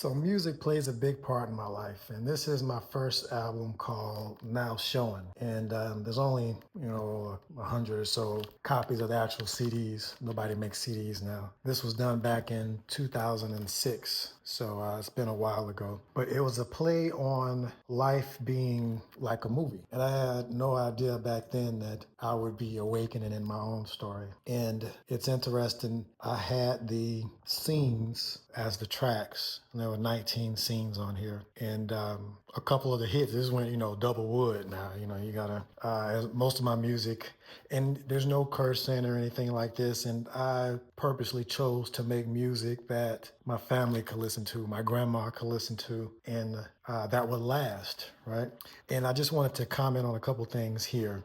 So music plays a big part in my life, and this is my first album called Now Showing. And there's only 100 or so copies of the actual CDs. Nobody makes CDs now. This was done back in 2006, so it's been a while ago. But it was a play on life being like a movie, and I had no idea back then that I would be awakening in my own story. And it's interesting. I had the scenes as the tracks. And there were 19 scenes on here, and a couple of the hits. This went, double wood. Now, you gotta. As most of my music, and there's no cursing or anything like this. And I purposely chose to make music that my family could listen to, my grandma could listen to, and that would last, right? And I just wanted to comment on a couple things here.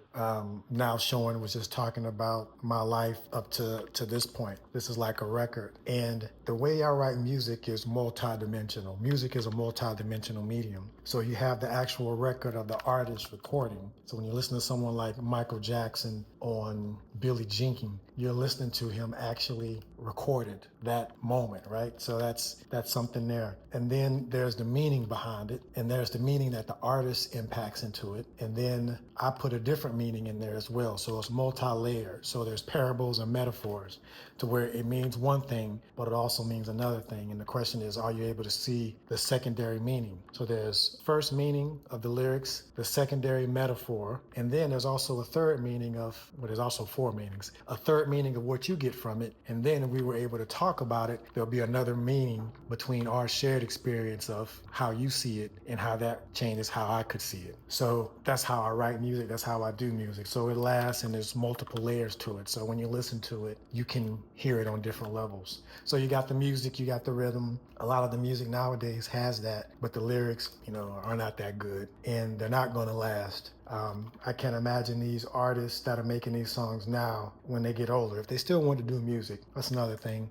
Now Showing was just talking about my life up to this point. This is like a record. And the way I write music is multidimensional. Music is a multidimensional medium. So you have the actual record of the artist recording. So when you listen to someone like Michael Jackson on Billie Jean, you're listening to him actually recorded that moment, right? So that's something there. And then there's the meaning behind it, and there's the meaning that the artist impacts into it. And then I put a different meaning in there as well. So it's multi-layered. So there's parables and metaphors to where it means one thing, but it also means another thing. And the question is, are you able to see the secondary meaning? So there's first meaning of the lyrics, the secondary metaphor, and then there's also a third meaning of, well, there's also four meanings, a third meaning of what you get from it. And then if we were able to talk about it, there'll be another meaning between our shared experience of how you see it and how that changes how I could see it. So that's how I write music. That's how I do music. So it lasts, and there's multiple layers to it. So when you listen to it, you can hear it on different levels. So you got the music, you got the rhythm. A lot of the music nowadays has that, but the lyrics, are not that good, and they're not going to last. I can't imagine these artists that are making these songs now when they get older. If they still want to do music, that's another thing.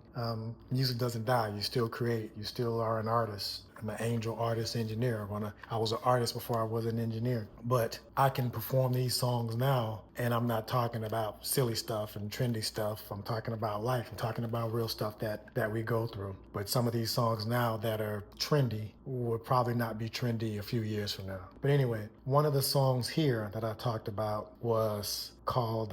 Music doesn't die. You still create. You still are an artist. I'm an angel artist engineer. I was an artist before I was an engineer. But I can perform these songs now, and I'm not talking about silly stuff and trendy stuff. I'm talking about life. I'm talking about real stuff that we go through. But some of these songs now that are trendy would probably not be trendy a few years from now. But anyway, one of the songs here that I talked about was called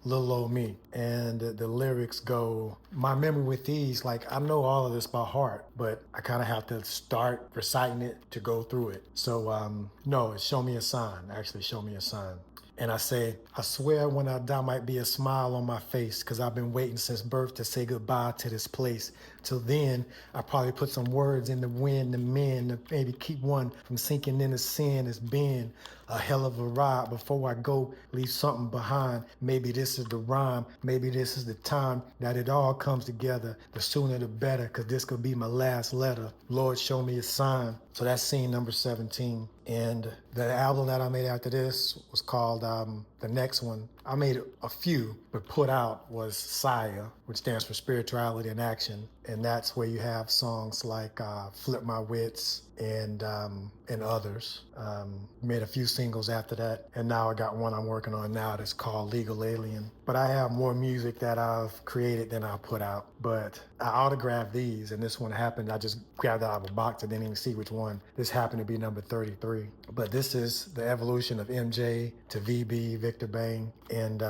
Little Old Me. And the lyrics go, my memory with these, like I know all of this by heart, but I kind of have to start reciting it to go through it. So no, it's Show Me a Sign, actually Show Me a Sign. And I say, I swear when I die might be a smile on my face, because I've been waiting since birth to say goodbye to this place. Till then, I probably put some words in the wind to mend, to maybe keep one from sinking into sin. It's been a hell of a ride. Before I go, leave something behind. Maybe this is the rhyme. Maybe this is the time that it all comes together. The sooner the better, because this could be my last letter. Lord, show me a sign. So that's scene number 17. And the album that I made after this was called, the next one, I made a few, but put out was Saya, which stands for Spirituality in Action. And that's where you have songs like Flip My Wits and others. Made a few singles after that. And now I got one I'm working on now that's called Legal Alien. But I have more music that I've created than I put out. But I autographed these, and this one happened. I just grabbed it out of a box. I didn't even see which one. This happened to be number 33. But this is the evolution of MJ to VB, Victor Bang. And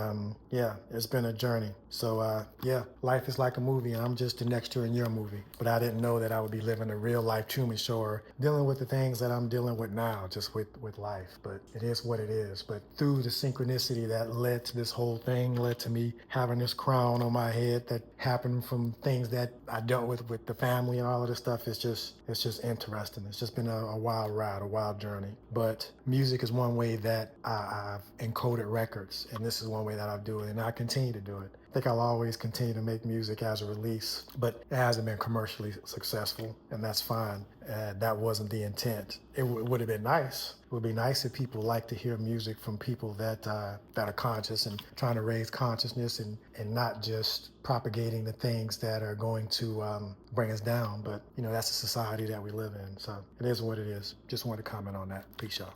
yeah, it's been a journey. So yeah, life is like a movie, and I'm just an extra in your movie. But I didn't know that I would be living a real life Truman Show, or dealing with the things that I'm dealing with now, just with life. But it is what it is. But through the synchronicity that led to this whole thing, led to me having this crown on my head that happened from things that I dealt with the family and all of this stuff. It's just interesting. It's just been a wild ride, a wild journey. But music is one way that I've encoded records, and this is one way that I do it, and I continue to do it. I think I'll always continue to make music as a release, but it hasn't been commercially successful, and that's fine. That wasn't the intent. It would have been nice. It would be nice if people like to hear music from people that are conscious and trying to raise consciousness, and not just propagating the things that are going to bring us down. But that's the society that we live in. So it is what it is. Just wanted to comment on that. Peace, y'all.